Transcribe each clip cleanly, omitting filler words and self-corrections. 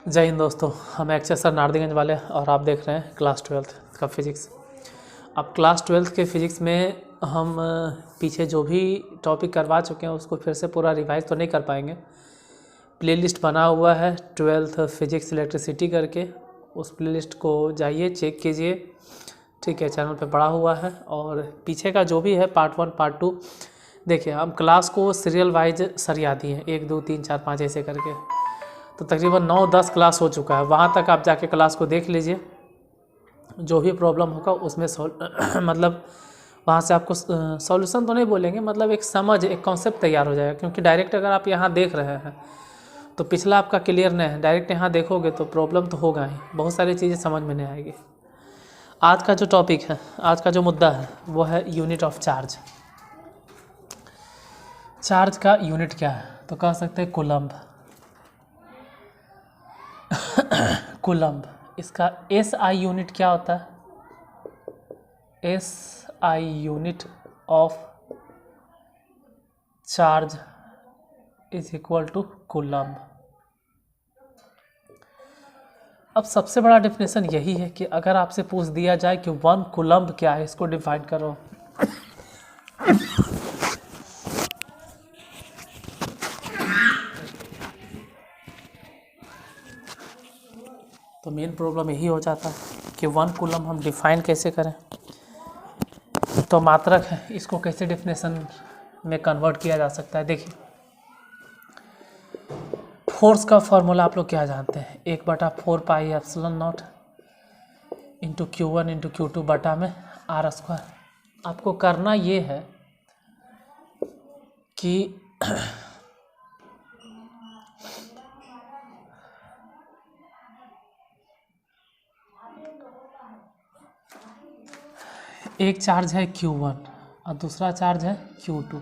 जय हिंद दोस्तों, हम एक्चुअली सर नारदीगंज वाले और आप देख रहे हैं क्लास 12th का फिज़िक्स। अब क्लास 12th के फिज़िक्स में हम पीछे जो भी टॉपिक करवा चुके हैं उसको फिर से पूरा रिवाइज तो नहीं कर पाएंगे। प्लेलिस्ट बना हुआ है 12th फिज़िक्स इलेक्ट्रिसिटी करके, उस प्लेलिस्ट को जाइए चेक कीजिए, ठीक है। चैनल पे पड़ा हुआ है और पीछे का जो भी है पार्ट 1 पार्ट 2 देखिए। हम क्लास को सीरियल वाइज सरिया दिए हैं 1 2 3 4 5 ऐसे करके, तो तकरीबन 9-10 क्लास हो चुका है। वहाँ तक आप जाके क्लास को देख लीजिए, जो भी प्रॉब्लम होगा उसमें मतलब वहाँ से आपको सॉल्यूशन तो नहीं बोलेंगे, मतलब एक समझ एक कॉन्सेप्ट तैयार हो जाएगा। क्योंकि डायरेक्ट अगर आप यहाँ देख रहे हैं तो पिछला आपका क्लियर नहीं है, डायरेक्ट यहाँ देखोगे तो प्रॉब्लम तो होगा ही, बहुत सारी चीज़ें समझ में नहीं आएगी। आज का जो टॉपिक है, आज का जो मुद्दा है वो है यूनिट ऑफ चार्ज। चार्ज का यूनिट क्या है तो कह सकते हैं कूलम्ब। कूलम्ब, इसका SI यूनिट क्या होता है? SI unit of charge is equal to coulomb. अब सबसे बड़ा डेफिनेशन यही है कि अगर आपसे पूछ दिया जाए कि 1 कूलम्ब क्या है, इसको डिफाइन करो। तो मेन प्रॉब्लम यही हो जाता है कि 1 कूलम्ब हम डिफाइन कैसे करें। तो मात्रक है, इसको कैसे डेफिनेशन में कन्वर्ट किया जा सकता है। देखिए, फोर्स का फॉर्मूला आप लोग क्या जानते हैं, 1/4 pi epsilon not into Q1 into Q2 बटा में R²। आपको करना ये है कि एक चार्ज है Q1 और दूसरा चार्ज है Q2,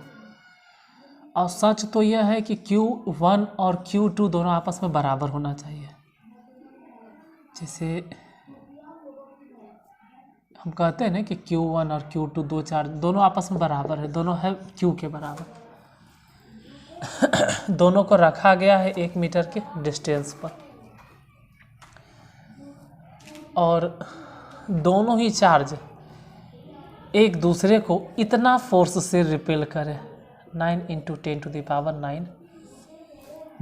और सच तो यह है कि Q1 और Q2 दोनों आपस में बराबर होना चाहिए। जैसे हम कहते हैं ना कि Q1 और Q2 दो चार्ज दोनों आपस में बराबर है, दोनों है Q के बराबर। दोनों को रखा गया है 1 मीटर के डिस्टेंस पर, और दोनों ही चार्ज एक दूसरे को इतना फोर्स से रिपेल करें 9 × 10⁹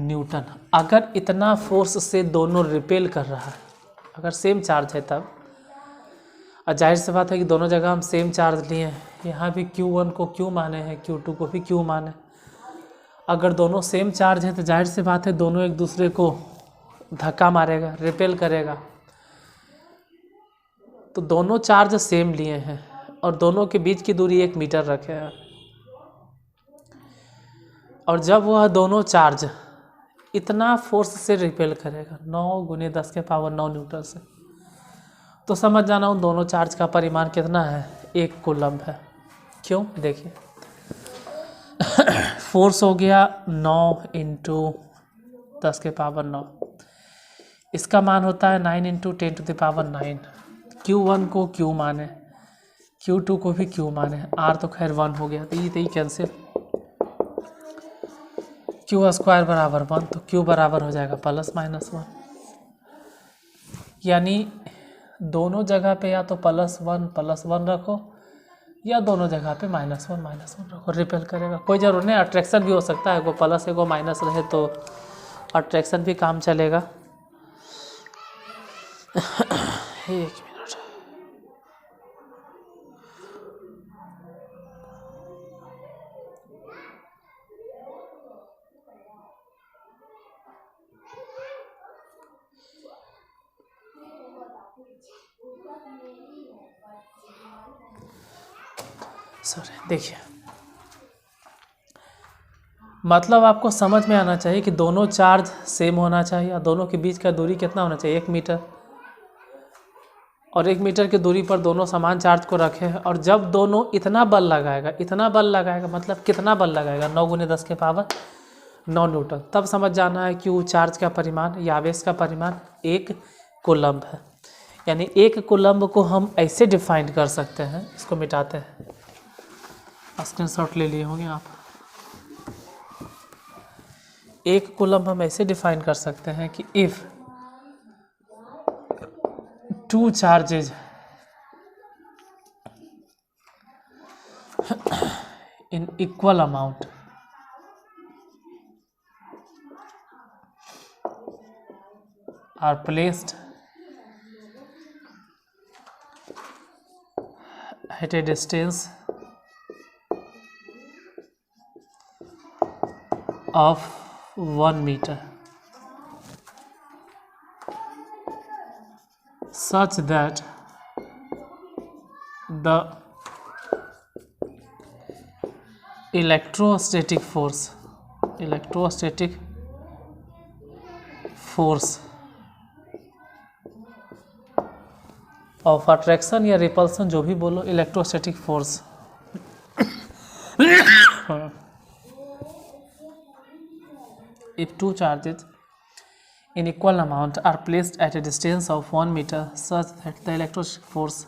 न्यूटन। अगर इतना फोर्स से दोनों रिपेल कर रहा है, अगर सेम चार्ज है तब, और जाहिर सी बात है कि दोनों जगह हम सेम चार्ज लिए हैं, यहाँ भी Q1 को Q माने हैं, Q2 को भी Q माने। अगर दोनों सेम चार्ज है तो जाहिर सी बात है दोनों एक दूसरे को धक्का मारेगा, रिपेल करेगा। तो दोनों चार्ज सेम लिए हैं और दोनों के बीच की दूरी 1 मीटर रखे हैं, और जब वह दोनों चार्ज इतना फोर्स से रिपेल करेगा 9 × 10⁹ न्यूटन से, तो समझ जाना उन दोनों चार्ज का परिमाण कितना है, 1 कूलम्ब है। क्यों? देखिए, फोर्स हो गया 9 × 10⁹, इसका मान होता है 9 × 10⁹। Q1 को Q माने, Q2 को भी Q माने, R तो खैर 1 हो गया, तो ये कैंसिल। Q² बराबर 1, तो Q बराबर हो जाएगा ±1। यानी दोनों जगह पे या तो +1 रखो, या दोनों जगह पे -1 रखो, रिपेल करेगा। कोई जरूर नहीं, अट्रैक्शन भी हो सकता है, एगो प्लस एगो माइनस रहे तो अट्रैक्शन भी काम चलेगा। 1 मिनट। सॉरी, देखिए, मतलब आपको समझ में आना चाहिए कि दोनों चार्ज सेम होना चाहिए और दोनों के बीच का दूरी कितना होना चाहिए, 1 मीटर। और 1 मीटर की दूरी पर दोनों समान चार्ज को रखे हैं, और जब दोनों इतना बल लगाएगा मतलब कितना बल लगाएगा, 9 × 10⁹ न्यूटन, तब समझ जाना है कि वो चार्ज का परिमाण या आवेश का परिमाण 1 कूलम्ब है। यानी 1 कूलम्ब को हम ऐसे डिफाइन कर सकते हैं, इसको मिटाते हैं, स्क्रीनशॉट ले लिए होंगे आप। 1 कूलम्ब हम ऐसे डिफाइन कर सकते हैं कि if two charges in equal amount are placed at a distance of 1 meter such that the electrostatic force of attraction या repulsion, जो भी बोलो, electrostatic force if two charges in equal amount are placed at a distance of 1 meter such that the electrostatic force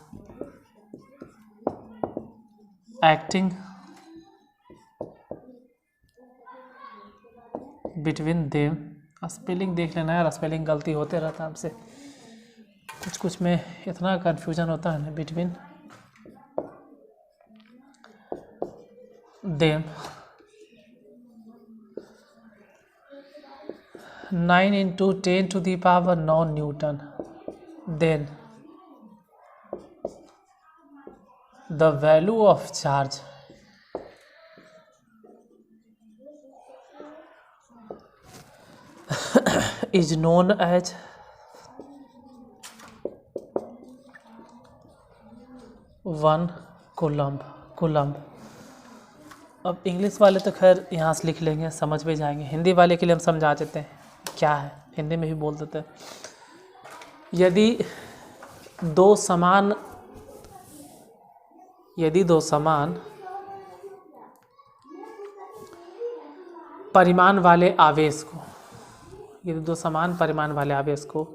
acting between them, spelling देख लेना यार, spelling गलती होते रहता है हमसे, कुछ में इतना कन्फ्यूजन होता है ना, between them 9 into 10 to the power 9 Newton, then the value of charge is known as one coulomb. अब इंग्लिश वाले तो खैर यहाँ से लिख लेंगे, समझ में जाएंगे, हिंदी वाले के लिए हम समझा देते हैं क्या है, हिंदी में भी बोल देते हैं। यदि दो समान परिमाण वाले आवेश को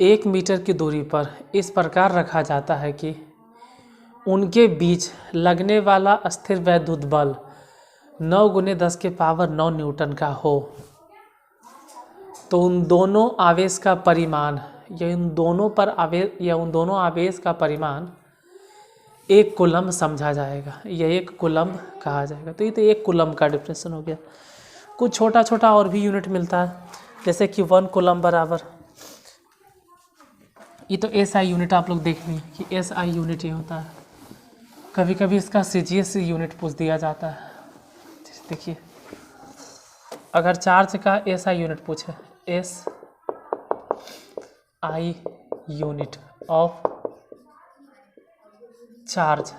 1 मीटर की दूरी पर इस प्रकार रखा जाता है कि उनके बीच लगने वाला स्थिर वैद्युत बल 9 × 10⁻9 न्यूटन का हो, तो उन दोनों आवेश का परिमाण या उन दोनों आवेश का परिमाण 1 कूलम्ब समझा जाएगा, यह 1 कूलम्ब कहा जाएगा। तो ये तो 1 कूलम्ब का डिफिनेशन हो गया। कुछ छोटा छोटा और भी यूनिट मिलता है, जैसे कि 1 कूलम्ब बराबर, ये तो SI यूनिट आप लोग देख लीजिए कि SI यूनिट ये होता है। कभी कभी इसका CGS यूनिट पूछ दिया जाता है। देखिए अगर चार्ज का SI यूनिट पूछे, SI यूनिट ऑफ चार्ज,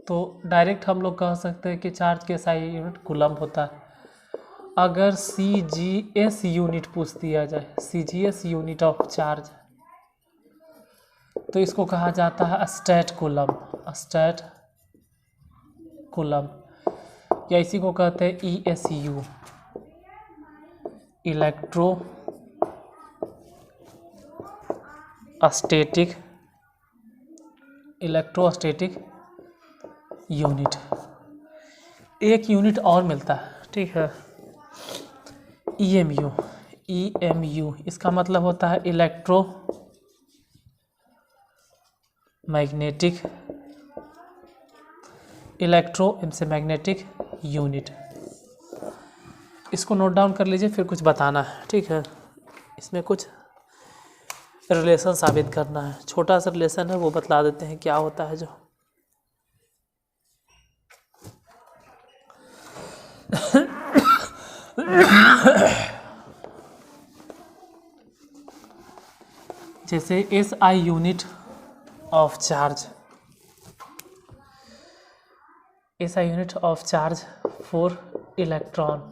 तो डायरेक्ट हम लोग कह सकते हैं कि चार्ज के SI यूनिट कूलम्ब होता है। अगर CGS यूनिट पूछ दिया जाए, CGS यूनिट ऑफ चार्ज, तो इसको कहा जाता है स्टेट कूलम्ब, या इसी को कहते हैं ESU, इलेक्ट्रोस्टैटिक यूनिट। एक यूनिट और मिलता है, ठीक है, EMU, इसका मतलब होता है मैग्नेटिक यूनिट। इसको नोट डाउन कर लीजिए, फिर कुछ बताना है, ठीक है। इसमें कुछ रिलेशन साबित करना है, छोटा सा रिलेशन है, वो बतला देते हैं क्या होता है जो। जैसे SI unit of charge, SI unit of charge for electron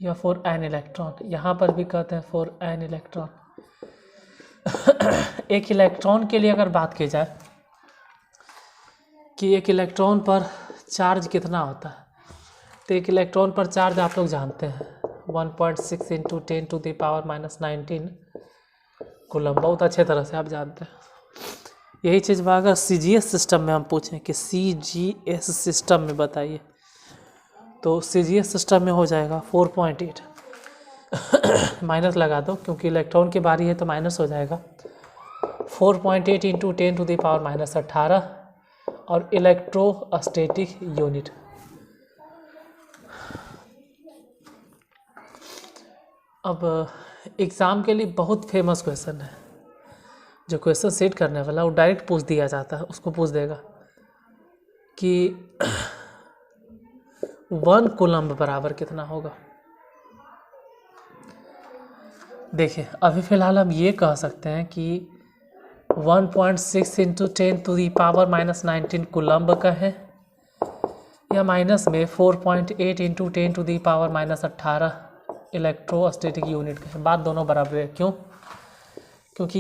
या फॉर एन इलेक्ट्रॉन, यहाँ पर भी कहते हैं फॉर एन इलेक्ट्रॉन। एक इलेक्ट्रॉन के लिए अगर बात की जाए कि एक इलेक्ट्रॉन पर चार्ज कितना होता है, तो एक इलेक्ट्रॉन पर चार्ज आप लोग जानते हैं 1.6 × 10⁻⁻19 कूलम्ब, बहुत अच्छे तरह से आप जानते हैं। यही चीज़ अगर CGS सिस्टम में हम पूछें कि CGS सिस्टम में बताइए, तो CGS सिस्टम में हो जाएगा 4.8। माइनस लगा दो क्योंकि इलेक्ट्रॉन की बारी है तो माइनस हो जाएगा। 4.8 इंटू 10⁻18 और इलेक्ट्रोस्टैटिक यूनिट। अब एग्ज़ाम के लिए बहुत फेमस क्वेश्चन है, जो क्वेश्चन सेट करने वाला वो डायरेक्ट पूछ दिया जाता है, उसको पूछ देगा कि 1 कूलम्ब बराबर कितना होगा। देखिए अभी फ़िलहाल हम ये कह सकते हैं कि 1.6 इंटू 10⁻⁻19 कूलम्ब का है, या माइनस में 4.8 इंटू 10⁻⁻18 इलेक्ट्रोस्टैटिक यूनिट का है। बात दोनों बराबर है। क्यों? क्योंकि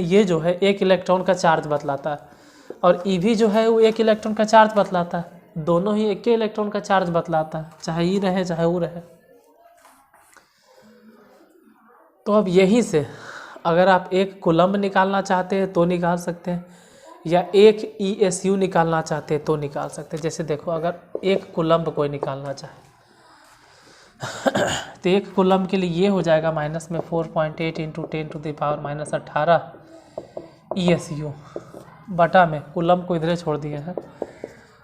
ये जो है एक इलेक्ट्रॉन का चार्ज बतलाता है और ई भी जो है वो एक इलेक्ट्रॉन का चार्ज बतलाता है। दोनों ही एक ही इलेक्ट्रॉन का चार्ज बतलाता है, चाहे ई रहे चाहे वो रहे। तो अब यहीं से अगर आप एक कूलम्ब निकालना चाहते हैं तो निकाल सकते हैं, या एक ESU निकालना चाहते हैं तो निकाल सकते हैं। जैसे देखो अगर एक कूलम्ब कोई निकालना चाहे तो एक कूलम्ब के लिए ये हो जाएगा माइनस में 4.8 इंटू 10⁻⁻18 ESU बटा में कूलम्ब को इधर छोड़ दिए हैं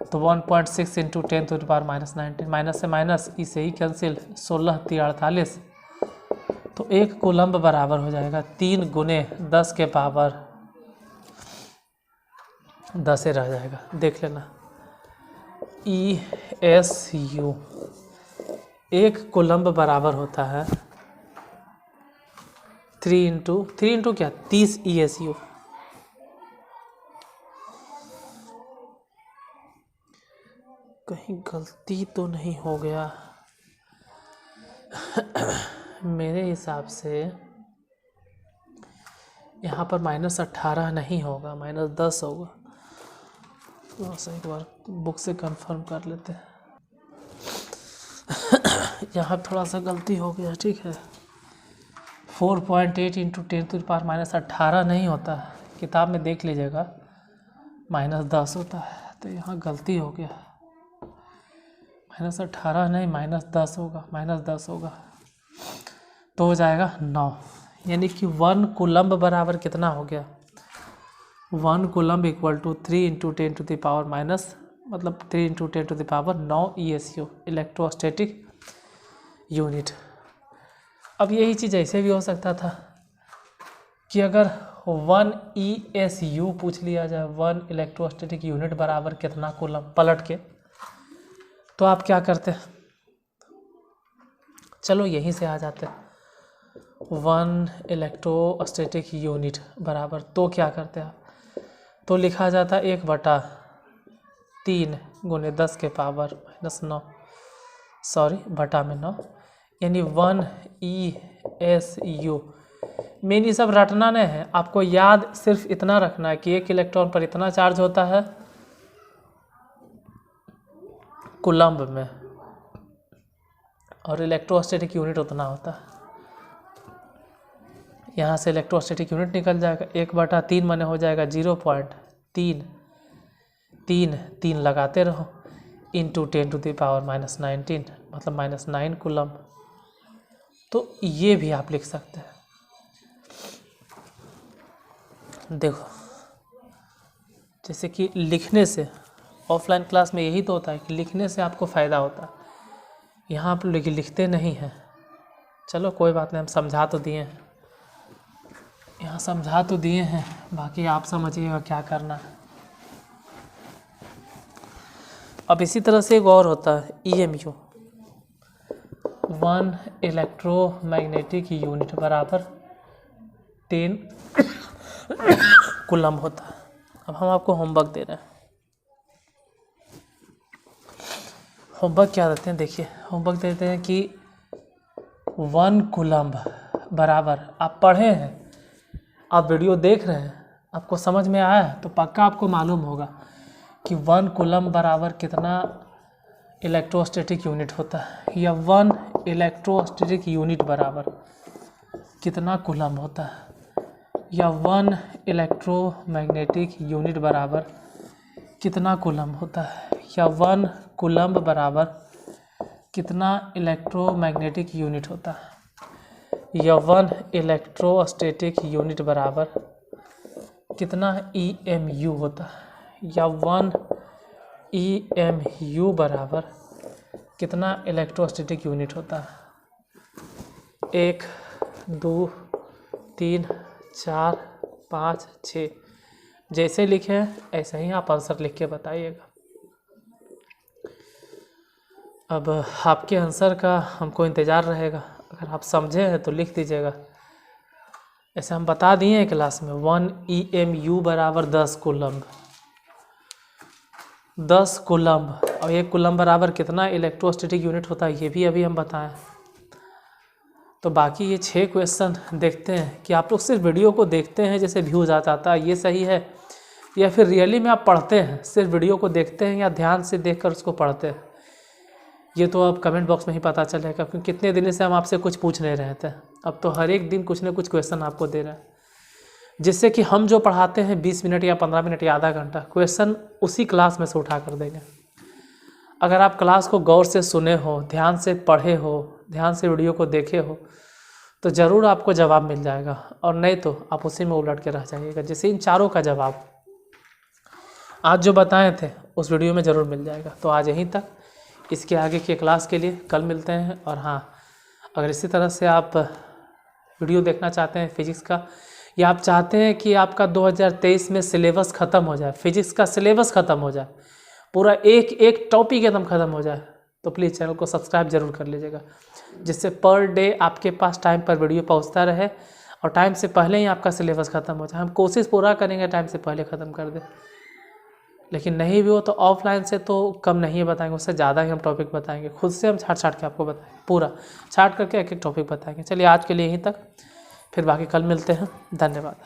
तो 1.6 इंटू 10⁻⁻19 माइनस से माइनस इसे ही कैंसिल 16 3 48। तो एक कूलम्ब बराबर हो जाएगा 3 गुने 10 के पावर 10 रह जाएगा। देख लेना ESU एक कूलम्ब बराबर होता है 3 इंटू क्या 30 ESU। कहीं गलती तो नहीं हो गया? मेरे हिसाब से यहाँ पर -18 नहीं होगा, -10 होगा। थोड़ा सा एक बार बुक से कंफर्म कर लेते हैं। यहाँ थोड़ा सा गलती हो गया, ठीक है। 4.8 इंटू 10⁻⁻18 नहीं होता, किताब में देख लीजिएगा -10 होता है, तो यहाँ गलती हो गया। -18 नहीं -10 होगा, -10 होगा तो हो जाएगा 9। यानी कि 1 कूलम्ब बराबर कितना हो गया? 1 कूलम्ब इक्वल टू 3 इंटू 10⁻⁻, मतलब 3 इंटू 10⁻9 ESU इलेक्ट्रोस्टैटिक यूनिट। अब यही चीज़ ऐसे भी हो सकता था कि अगर 1 ESU पूछ लिया जाए, 1 इलेक्ट्रोस्टैटिक यूनिट बराबर कितना कूलम्ब, पलट के, तो आप क्या करते? चलो यहीं से आ जाते। 1 इलेक्ट्रोस्टैटिक यूनिट बराबर, तो क्या करते आप? तो लिखा जाता 1/3 गुने 10 के पावर -9, सॉरी बटा में 9, यानी 1 ESU। मेन ये सब रटना नहीं है, आपको याद सिर्फ इतना रखना है कि एक इलेक्ट्रॉन पर इतना चार्ज होता है कूलम्ब में, और इलेक्ट्रोस्टैटिक यूनिट उतना होता है। यहाँ से इलेक्ट्रोस्टैटिक यूनिट निकल जाएगा, 1/3 माने हो जाएगा 0.3, 3 लगाते रहो इंटू 10⁻⁻19, मतलब -9 कूलम्ब। तो ये भी आप लिख सकते हैं। देखो जैसे कि लिखने से, ऑफलाइन क्लास में यही तो होता है कि लिखने से आपको फ़ायदा होता है, यहाँ आप लिखते नहीं हैं। चलो कोई बात नहीं, हम समझा तो दिए हैं, यहाँ समझा तो दिए हैं, बाकी आप समझिएगा क्या करना है। अब इसी तरह से एक और होता है EMU, 1 इलेक्ट्रोमैग्नेटिक यूनिट बराबर 10 कूलम्ब होता है। अब हम आपको होमवर्क दे रहे हैं। होमवर्क क्या देते हैं? देखिए होमवर्क देते हैं कि 1 कूलम्ब बराबर, आप पढ़े हैं, आप वीडियो देख रहे हैं, आपको समझ में आया है, तो पक्का आपको मालूम होगा कि 1 कूलम्ब बराबर कितना इलेक्ट्रोस्टैटिक यूनिट होता है, या 1 इलेक्ट्रोस्टैटिक यूनिट बराबर कितना कूलम्ब होता है, या 1 इलेक्ट्रोमैग्नेटिक यूनिट बराबर कितना कूलम्ब होता है, या 1 कूलम्ब बराबर कितना इलेक्ट्रोमैग्नेटिक यूनिट होता है, या 1 इलेक्ट्रोस्टैटिक यूनिट बराबर कितना EMU होता है, या 1 EMU बराबर कितना इलेक्ट्रोस्टैटिक यूनिट होता है। 1 2 3 4 5 6 जैसे लिखे हैं ऐसे ही आप आंसर लिख के बताइएगा। अब आपके आंसर का हमको इंतज़ार रहेगा, अगर आप समझे हैं तो लिख दीजिएगा। ऐसे हम बता दिए हैं क्लास में 1 EMU बराबर 10 कूलम्ब, 10 कूलम्ब, और 1 कूलम्ब बराबर कितना इलेक्ट्रोस्टैटिक यूनिट होता है ये भी अभी हम बताएं। तो बाकी ये 6 क्वेश्चन देखते हैं कि आप लोग सिर्फ वीडियो को देखते हैं जैसे व्यूज़ आ जाता है, ये सही है, या फिर रियली में आप पढ़ते हैं, सिर्फ वीडियो को देखते हैं या ध्यान से देखकर उसको पढ़ते हैं, ये तो अब कमेंट बॉक्स में ही पता चलेगा। क्योंकि कितने दिन से हम आपसे कुछ पूछ नहीं रहे थे, अब तो हर एक दिन कुछ न कुछ क्वेश्चन आपको दे रहे हैं, जिससे कि हम जो पढ़ाते हैं 20 मिनट या 15 मिनट या आधा घंटा, क्वेश्चन उसी क्लास में से उठा कर देंगे। अगर आप क्लास को गौर से सुने हो, ध्यान से पढ़े हो, ध्यान से वीडियो को देखे हो, तो ज़रूर आपको जवाब मिल जाएगा, और नहीं तो आप उसी में उलट के रह जाइएगा। जैसे इन चारों का जवाब आज जो बताए थे उस वीडियो में ज़रूर मिल जाएगा। तो आज यहीं तक, इसके आगे की क्लास के लिए कल मिलते हैं। और हाँ, अगर इसी तरह से आप वीडियो देखना चाहते हैं फिजिक्स का, या आप चाहते हैं कि आपका 2023 में सिलेबस ख़त्म हो जाए, फिजिक्स का सिलेबस ख़त्म हो जाए, पूरा एक एक टॉपिक एकदम ख़त्म हो जाए, तो प्लीज़ चैनल को सब्सक्राइब जरूर कर लीजिएगा, जिससे पर डे आपके पास टाइम पर वीडियो पहुंचता रहे और टाइम से पहले ही आपका सिलेबस ख़त्म हो जाए। हम कोशिश पूरा करेंगे टाइम से पहले ख़त्म कर दें, लेकिन नहीं भी हो तो ऑफलाइन से तो कम नहीं बताएंगे, उससे ज़्यादा ही हम टॉपिक बताएंगे, खुद से हम छाट के आपको बताएंगे, पूरा छाट करके एक एक टॉपिक बताएंगे। चलिए आज के लिए यहीं तक, फिर बाकी कल मिलते हैं। धन्यवाद।